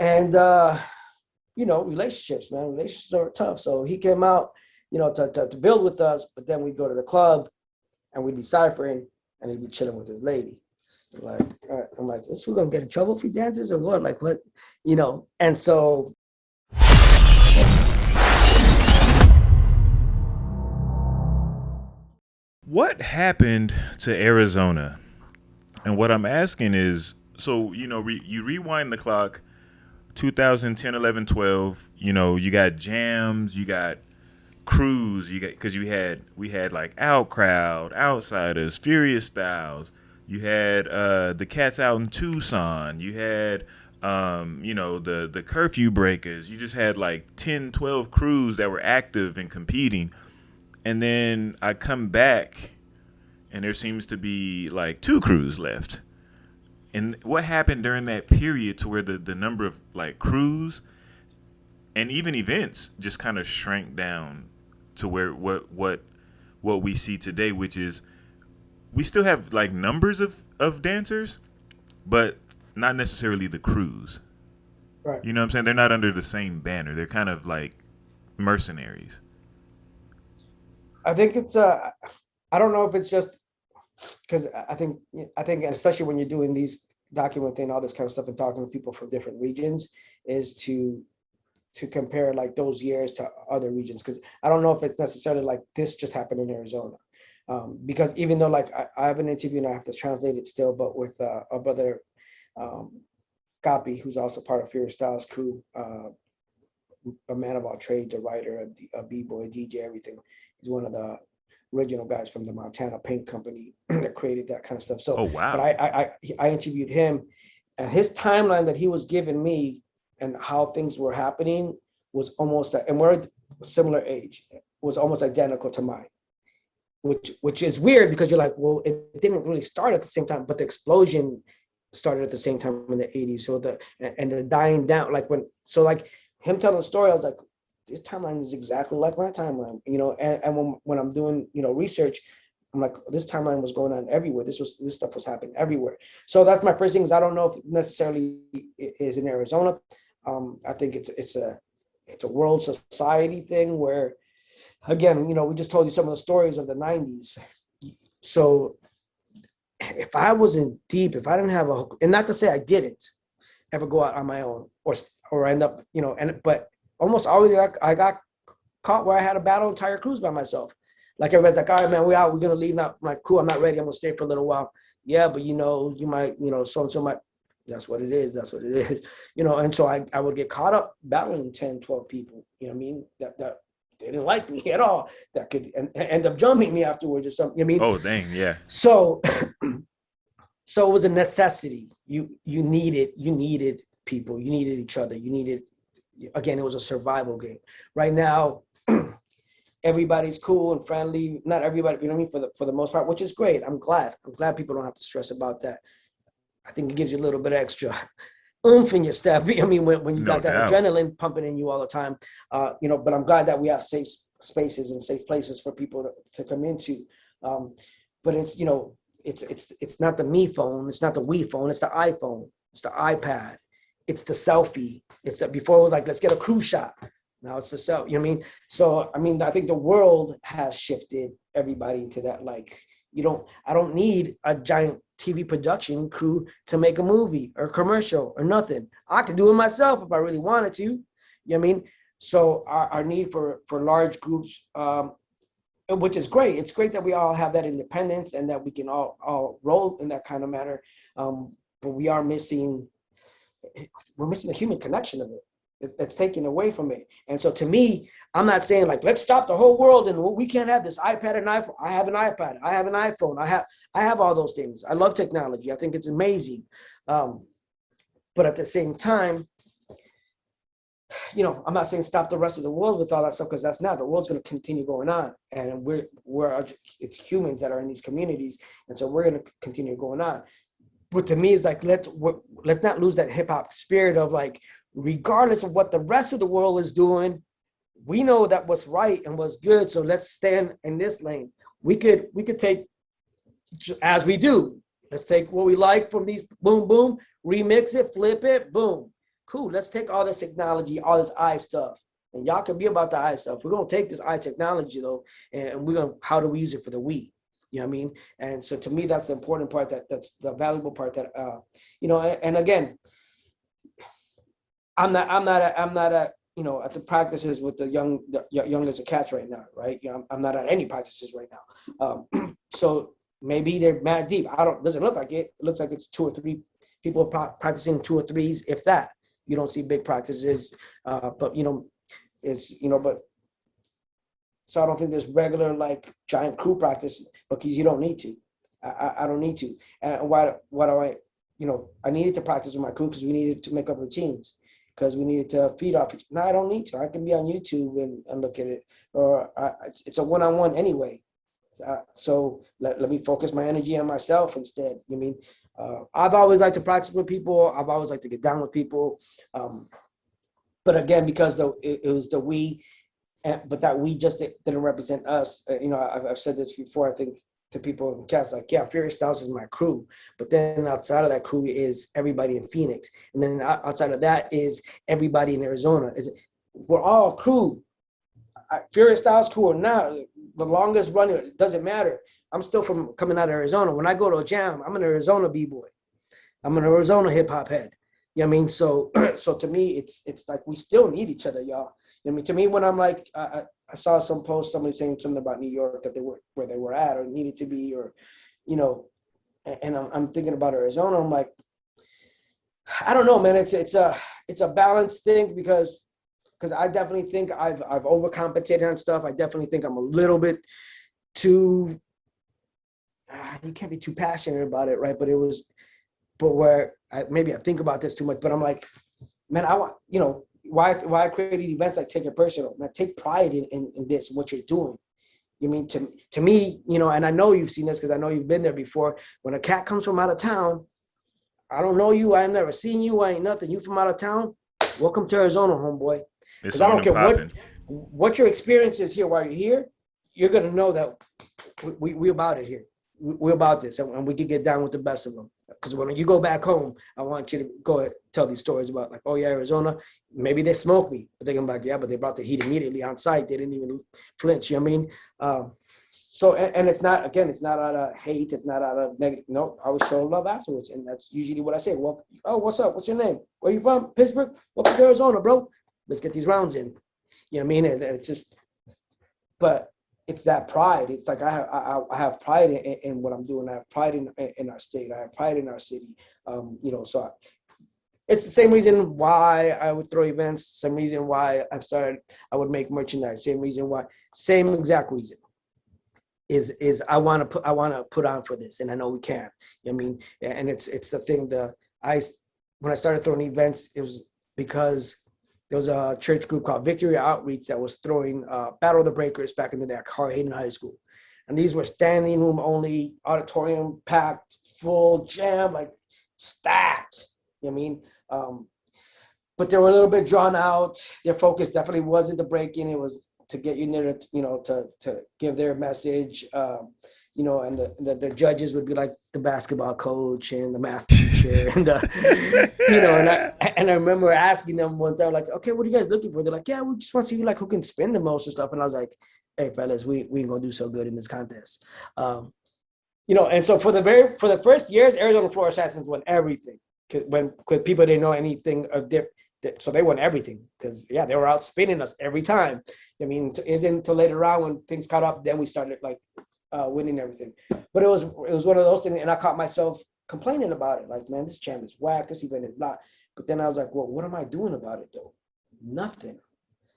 And relationships, man. Relationships are tough. So he came out, to build with us, but then we'd go to the club and we'd be ciphering and he'd be chilling with his lady. Like, all right. I'm like, is we gonna get in trouble if he dances or what? Like what? And so what happened to Arizona? And what I'm asking is, so, you rewind the clock, 2010, 11, 12, you got jams, you got crews, because we had like Outcrowd, Outsiders, Furious Styles, you had the cats out in Tucson, you had the curfew breakers, you just had like 10, 12 crews that were active and competing. And then I come back and there seems to be like 2 crews left. And what happened during that period to where the number of like crews and even events just kind of shrank down to where what we see today, which is we still have like numbers of dancers, but not necessarily the crews. right. You know what I'm saying? They're not under the same banner. They're kind of like mercenaries. I think it's I don't know if it's just because I think especially when you're doing these documenting all this kind of stuff and talking to people from different regions is to compare like those years to other regions, because I don't know if it's necessarily like this just happened in Arizona, because even though like I have an interview and I have to translate it still, but with our brother Gapi, who's also part of Furious Styles crew, a man of all trades, a writer, a b-boy, DJ, everything. He's one of the original guys from the Montana Paint Company that created that kind of stuff. So, Oh, wow. But I interviewed him, and his timeline that he was giving me and how things were happening was almost, and we're a similar age, was almost identical to mine, which is weird because you're like, well, it didn't really start at the same time, but the explosion started at the same time in the 80s. So the dying down, like him telling the story, I was like, this timeline is exactly like my timeline, and when I'm doing, research, I'm like, this timeline was going on everywhere. This stuff was happening everywhere. So that's my first thing is I don't know if it necessarily is in Arizona. I think it's a world society thing where, again, we just told you some of the stories of the 90s. So if I wasn't deep, if I didn't have and not to say I didn't ever go out on my own or end up, but almost always I got caught where I had to battle entire crews by myself. Like everybody's like, all right, man, we're out, we're gonna leave now. I'm like, cool, I'm not ready, I'm gonna stay for a little while. Yeah, but you might, so-and-so might, that's what it is. And so I would get caught up battling 10, 12 people, that they didn't like me at all, that could end up jumping me afterwards or something, Oh, dang, yeah. So it was a necessity. You needed people, you needed each other, again, it was a survival game. Right now, everybody's cool and friendly. Not everybody, for the most part, which is great. I'm glad people don't have to stress about that. I think it gives you a little bit of extra oomph in your step. When you got that adrenaline pumping in you all the time. But I'm glad that we have safe spaces and safe places for people to come into. But it's it's not the me phone, it's not the we phone, it's the iPhone, it's the iPad. It's the selfie. Before it was like, let's get a crew shot. Now it's the selfie. So I think the world has shifted everybody to that. Like, I don't need a giant TV production crew to make a movie or commercial or nothing. I could do it myself if I really wanted to. You know what I mean? So our need for large groups, which is great. It's great that we all have that independence and that we can all roll in that kind of manner. But we're missing the human connection of it. It's taken away from it. And so to me, I'm not saying like, let's stop the whole world and we can't have this iPad and iPhone. I have an iPad. I have an iPhone. I have all those things. I love technology. I think it's amazing. But at the same time, I'm not saying stop the rest of the world with all that stuff, because that's not. The world's going to continue going on, and it's humans that are in these communities, and so we're going to continue going on. But to me, it's like, let's not lose that hip hop spirit of like, regardless of what the rest of the world is doing, we know that what's right and what's good. So let's stand in this lane. We could take, as we do, let's take what we like from these, boom, boom, remix it, flip it, boom, cool, let's take all this technology, all this eye stuff, and y'all can be about the eye stuff. We're gonna take this eye technology though, and we're gonna, how do we use it for the we? You know what I mean? And so to me, that's the important part, that's the valuable part that, you know, and again, I'm not at, you know, at the practices with the youngest of cats right now, right? You know, I'm not at any practices right now. So maybe they're mad deep. Doesn't look like it. It looks like it's 2 or 3 people practicing 2 or 3s, if that. You don't see big practices, but you know, it's, you know, but so I don't think there's regular like giant crew practice, because you don't need to. I don't need to. And why do I, you know, I needed to practice with my crew because we needed to make up routines, because we needed to feed off each. No, I don't need to. I can be on YouTube and look at it, or it's a one-on-one anyway. So let me focus my energy on myself instead. You mean, I've always liked to practice with people. I've always liked to get down with people. But again, because it was the we, but that we just didn't represent us. You know, I've said this before, I think, to people in cats, like, yeah, Furious Styles is my crew, but then outside of that crew is everybody in Phoenix, and then outside of that is everybody in Arizona. We're all crew. Furious Styles crew or not, the longest runner, it doesn't matter. I'm still from coming out of Arizona. When I go to a jam, I'm an Arizona b-boy. I'm an Arizona hip hop head. You know what I mean? So so to me, it's like we still need each other, y'all. You know what I mean? To me, when I'm like, I saw some post, somebody saying something about New York, that they were where they were at or needed to be, or, you know, and I'm thinking about Arizona. I'm like, I don't know, man. It's a balanced thing, because I definitely think I've overcompensated on stuff. I definitely think I'm a little bit too, you can't be too passionate about it, right? But where maybe I think about this too much, but I'm like, man, I want, you know, why I created events like Take It Personal, man, take pride in this, what you're doing. You mean, to me, you know, and I know you've seen this because I know you've been there before. When a cat comes from out of town, I don't know you, I've never seen you, I ain't nothing. You from out of town, welcome to Arizona, homeboy. Because I don't care what your experience is here while you're here, you're gonna know that we about it here. We're about this, and we can get down with the best of them. Because when you go back home, I want you to go and tell these stories about, like, oh yeah, Arizona, maybe they smoked me, but they're gonna be like, yeah, but they brought the heat immediately on site. They didn't even flinch. You know what I mean? So, and it's not, again, it's not out of hate. It's not out of negative. No, I was showing love afterwards, and that's usually what I say. Well, oh, what's up? What's your name? Where you from? Pittsburgh? Welcome to Arizona, bro. Let's get these rounds in. You know what I mean? It's just, but it's that pride. It's like I have pride in what I'm doing. I have pride in our state. I have pride in our city. You know, so it's the same reason why I would throw events. Same reason why I would make merchandise. Same reason why. Same exact reason. Is I want to put on for this, and I know we can. You know what I mean? And it's the thing. When I started throwing events, it was because there was a church group called Victory Outreach that was throwing Battle of the Breakers back in the day at Hayden High School. And these were standing room only, auditorium packed, full jam, like stacked. You know what I mean? But they were a little bit drawn out. Their focus definitely wasn't the breaking. It was to get you near, you know, to give their message. You know, and the judges would be like the basketball coach and the math teacher, and you know, and I remember asking them one time, like, okay, what are you guys looking for? They're like, yeah, we just want to see like who can spin the most and stuff. And I was like, hey, fellas, we ain't gonna do so good in this contest. You know, and so for the first years, Arizona Floor Assassins won everything, because people didn't know anything of so they won everything, because yeah, they were out spinning us every time. I mean, it isn't until later on when things caught up, then we started like winning everything. But it was one of those things, and I caught myself complaining about it, like, man, this jam is whack, this event is blah. But then I was like, well, what am I doing about it though? Nothing.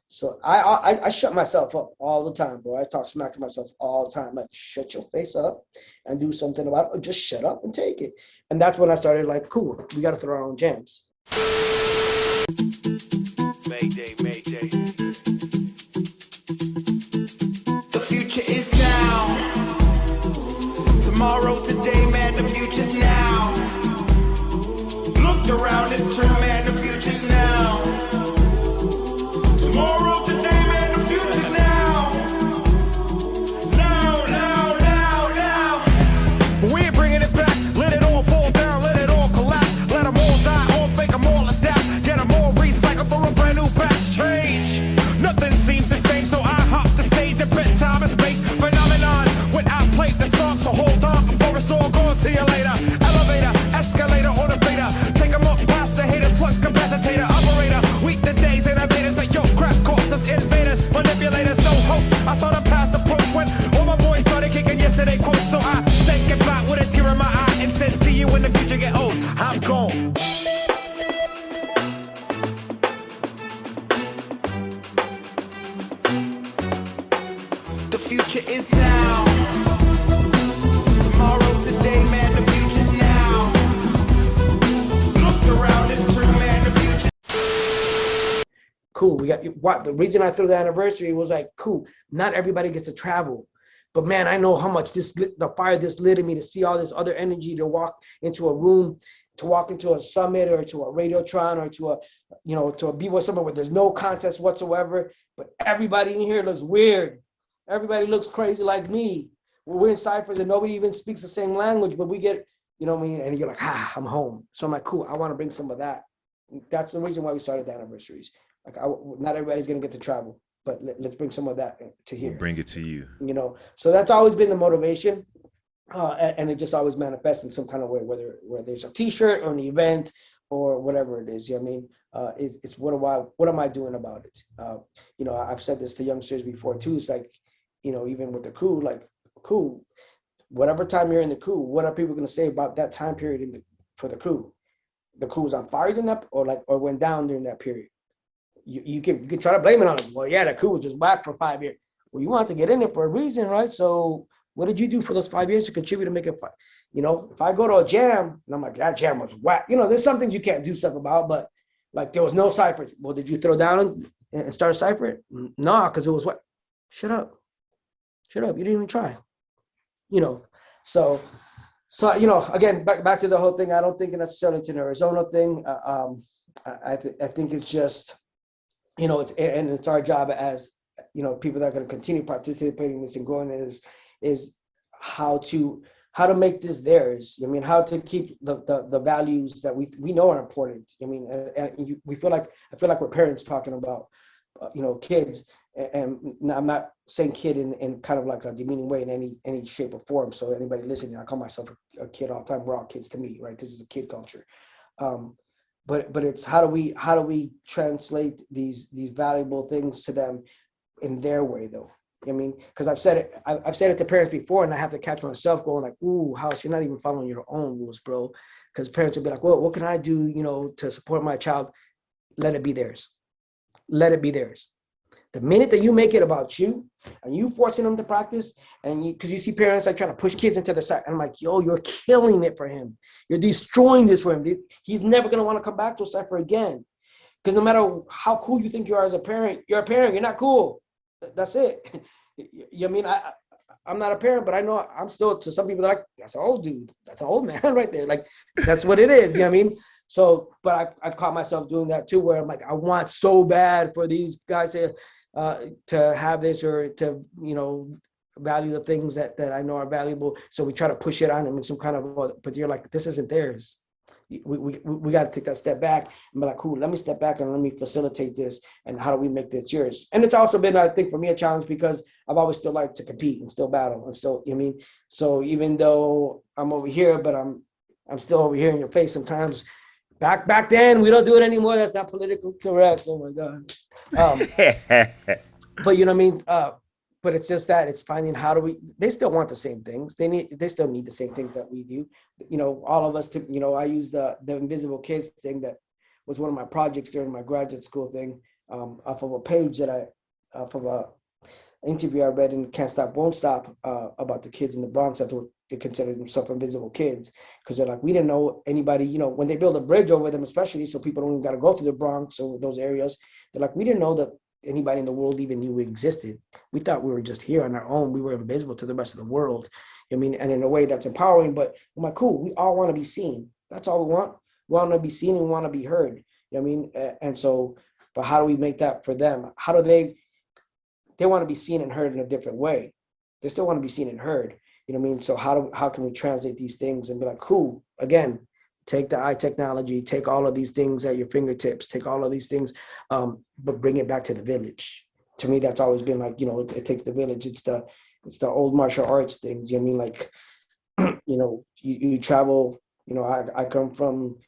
So I shut myself up all the time, bro. I talk smack to myself all the time, like, shut your face up and do something about it, or just shut up and take it. And that's when I started like, cool, we got to throw our own jams. Mayday, mayday. The future is now. Tomorrow, today, man, the future's now. Looked around, it's true, man, the future's now. Tomorrow, today, man, the future's now. Now, now, now, now. We're bringing it back. Let it all fall down, let it all collapse. Let them all die off, make them all adapt. Get them all Cool. We got what the reason I threw the anniversary was like, cool. Not everybody gets to travel. But man, I know how much the fire this lit in me to see all this other energy to walk into a room, to walk into a summit or to a radiotron or to a B-Boy summit where there's no contest whatsoever. But everybody in here looks weird. Everybody looks crazy like me. We're in ciphers and nobody even speaks the same language, but we get, you know what I mean? And you're like, I'm home. So I'm like, cool, I want to bring some of that. That's the reason why we started the anniversaries. Like, not everybody's going to get to travel, but let's bring some of that to here. We'll bring it to you. You know, so that's always been the motivation. And it just always manifests in some kind of way, whether there's a t-shirt or an event or whatever it is. You know what I mean? It's what am I doing about it? You know, I've said this to youngsters before too. It's like, you know, even with the crew, like, cool, whatever time you're in the crew, what are people going to say about that time period for the crew? The crew was on fire during that, or went down during that period. You can try to blame it on them. Well, yeah, the crew was just whack for 5 years. Well, you want to get in it for a reason, right? So what did you do for those 5 years to contribute to make it fun? You know, if I go to a jam and I'm like, that jam was whack. You know, there's some things you can't do stuff about, but like there was no ciphers. Well, did you throw down and start a cipher? No, because it was what? Shut up. You didn't even try. You know, so you know, again, back to the whole thing. I don't think necessarily it's an Arizona thing. I think it's just, you know, it's our job as, you know, people that are going to continue participating in this and growing is how to make this theirs. I mean, how to keep the values that we know are important. I mean, and I feel like we're parents talking about, you know, kids. And I'm not saying kid in kind of like a demeaning way in any shape or form. So anybody listening, I call myself a kid all the time. We're all kids to me, right? This is a kid culture. But it's how do we translate these valuable things to them in their way, though? I mean, because I've said it to parents before, and I have to catch myself going like, "Ooh, House, you're not even following your own rules, bro." Because parents will be like, "Well, what can I do, you know, to support my child?" Let it be theirs. Let it be theirs. The minute that you make it about you and you forcing them to practice, and because you see parents like trying to push kids into the side, and I'm like, yo, you're killing it for him. You're destroying this for him. He's never going to want to come back to a cipher again. Because no matter how cool you think you are as a parent, you're a parent. You're not cool. That's it. I mean, I'm not a parent, but I know I'm still, to some people, they're like, that's an old dude. That's an old man right there. Like, that's what it is. You know what I mean? So, but I've caught myself doing that too, where I'm like, I want so bad for these guys to have this, or to, you know, value the things that I know are valuable. So we try to push it on them in some kind of, but you're like, this isn't theirs. We got to take that step back and be like, cool, let me step back and let me facilitate this. And how do we make this yours? And it's also been, I think, for me, a challenge, because I've always still liked to compete and still battle and still, you know what I mean? So even though I'm over here, but I'm still over here in your face sometimes. Back then, we don't do it anymore. That's not politically correct. Oh my God. But you know what I mean? But it's just that it's finding they still want the same things. They still need the same things that we do. You know, all of us, you know, I use the Invisible Kids thing that was one of my projects during my graduate school thing, off of a page off of a interview I read in Can't Stop, Won't Stop, about the kids in the Bronx that they consider themselves invisible kids, because they're like, we didn't know anybody, you know, when they build a bridge over them, especially so people don't even got to go through the Bronx or those areas, they're like, we didn't know that anybody in the world even knew we existed. We thought we were just here on our own. We were invisible to the rest of the world. I mean, and in a way that's empowering, but I'm like, cool, we all want to be seen. That's all we want. We want to be seen and we want to be heard. You know what I mean? And so, but how do we make that for them? How do they want to be seen and heard in a different way. They still want to be seen and heard. You know what I mean? So how can we translate these things and be like, cool, again, take the eye technology, take all of these things at your fingertips, take all of these things, but bring it back to the village. To me, that's always been like, you know, it takes the village. It's the old martial arts things. You know what I mean? Like, you know, you travel, you know, I come from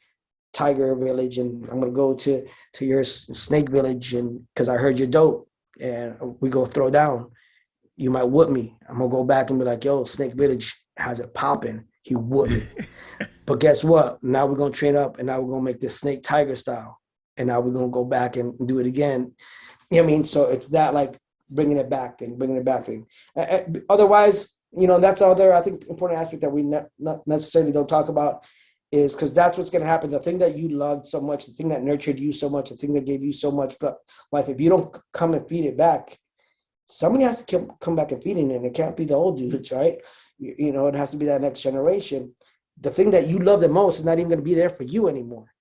Tiger Village and I'm going to go to your Snake Village, and because I heard you're dope and we go throw down. You might whoop me. I'm going to go back and be like, yo, Snake Village has it popping. He whooped me. But guess what? Now we're going to train up and now we're going to make this Snake Tiger style. And now we're going to go back and do it again. You know what I mean? So it's that like bringing it back thing. Otherwise, you know, that's other, I think, important aspect that we not necessarily don't talk about is because that's what's going to happen. The thing that you loved so much, the thing that nurtured you so much, the thing that gave you so much life, if you don't come and feed it back, somebody has to come back and feed it, and it can't be the old dudes, right? You know, it has to be that next generation. The thing that you love the most is not even going to be there for you anymore.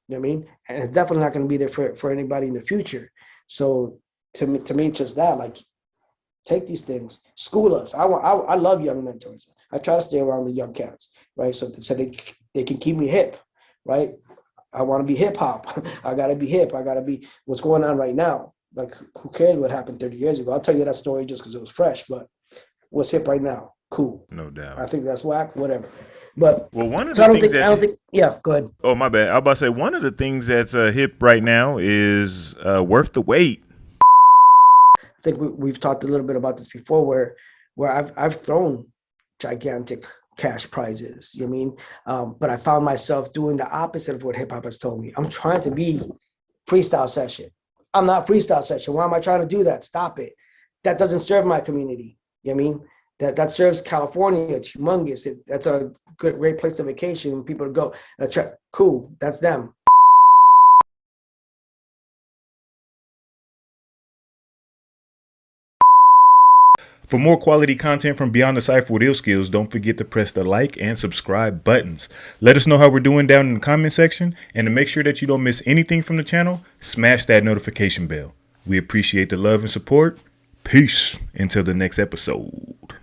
You know what I mean? And it's definitely not going to be there for anybody in the future. So to me, it's just that, like, take these things, school us. I love young mentors. I try to stay around the young cats, right? So they can keep me hip, right? I want to be hip hop. I got to be hip. I got to be what's going on right now. Like, who cares what happened 30 years ago? I'll tell you that story just because it was fresh, but what's hip right now? Cool. No doubt. I think that's whack, whatever. But well, one of so the things I don't think, yeah, go ahead. Oh, my bad. I was about to say, one of the things that's hip right now is worth the wait. I think we've talked a little bit about this before, where I've thrown gigantic cash prizes. You know what I mean? But I found myself doing the opposite of what hip hop has told me. I'm trying to be freestyle session. I'm not freestyle session. Why am I trying to do that? Stop it. That doesn't serve my community. You know what I mean? That serves California. It's humongous. That's a great place to vacation and people to go. Cool. That's them. For more quality content from Beyond the Cypher with Illskillz, don't forget to press the like and subscribe buttons. Let us know how we're doing down in the comment section, and to make sure that you don't miss anything from the channel, smash that notification bell. We appreciate the love and support. Peace until the next episode.